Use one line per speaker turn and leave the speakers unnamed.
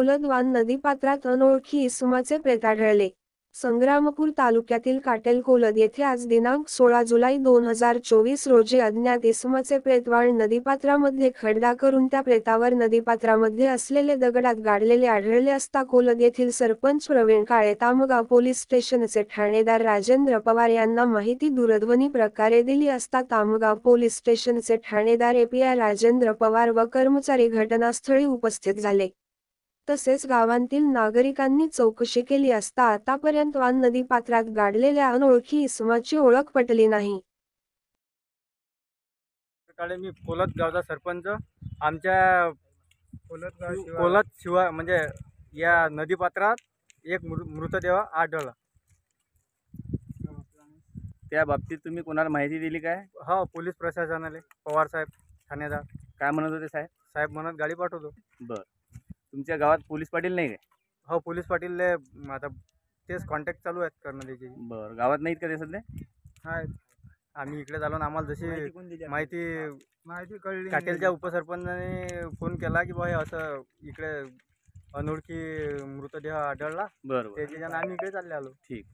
कोलदवान नदीपात्रात अनोळखी इसमाचे प्रेत आढळले। संग्रामपूर तालुक्यातील काटेलकोलद येथे आज दिनांक 16 जुलै 2024 रोजी अज्ञात इसमाचे प्रेत वाळ नदीपात्रामध्ये खड्डा करून त्या प्रेतावर नदीपात्रामध्ये असलेले दगडात गाडलेले आढळले असता कोलद येथील सरपंच प्रवीण काळे तामगाव पोलीस स्टेशनचे ठाणेदार राजेंद्र पवार यांना माहिती दूरध्वनी प्रकारे दिली असता तामगाव पोलीस स्टेशनचे ठाणेदार API राजेंद्र पवार व कर्मचारी घटनास्थळी उपस्थित झाले। तसेच गावांतील नागरिकांनी चौकशी केली असता आतापर्यंत वान नदीपात्रात गाडलेल्या अनोळखी इसमाची ओळख पटली नाही।
मी कोलद गावचा सरपंच। आमच्या कोलद शिवार म्हणजे या नदीपात्रात एक मृतदेह आढळला।
त्या बाबतीत तुम्ही कोणाला माहिती दिली काय?
हो, पोलीस प्रशासनाले पवार साहेब ठाणेदार।
काय म्हणत होते साहेब?
साहेब म्हणत गाडी पाठवतो।
बर, तुमच्या गावात पोलीस पाटील नाही काय?
हो, पोलीस पाटीलले आता तेच कॉन्टॅक्ट चालू आहेत करणं त्याची।
बर, गावात नाहीत का ते सध्या?
हाय, आम्ही इकडे झालो ना, आम्हाला जशी माहिती कळली, काटेलच्या उपसरपंचाने फोन केला की बा असं इकडे अनोळखी मृतदेह आढळला।
बरोबर,
त्याच्यानं आम्ही इकडे चालले आलो।
ठीक।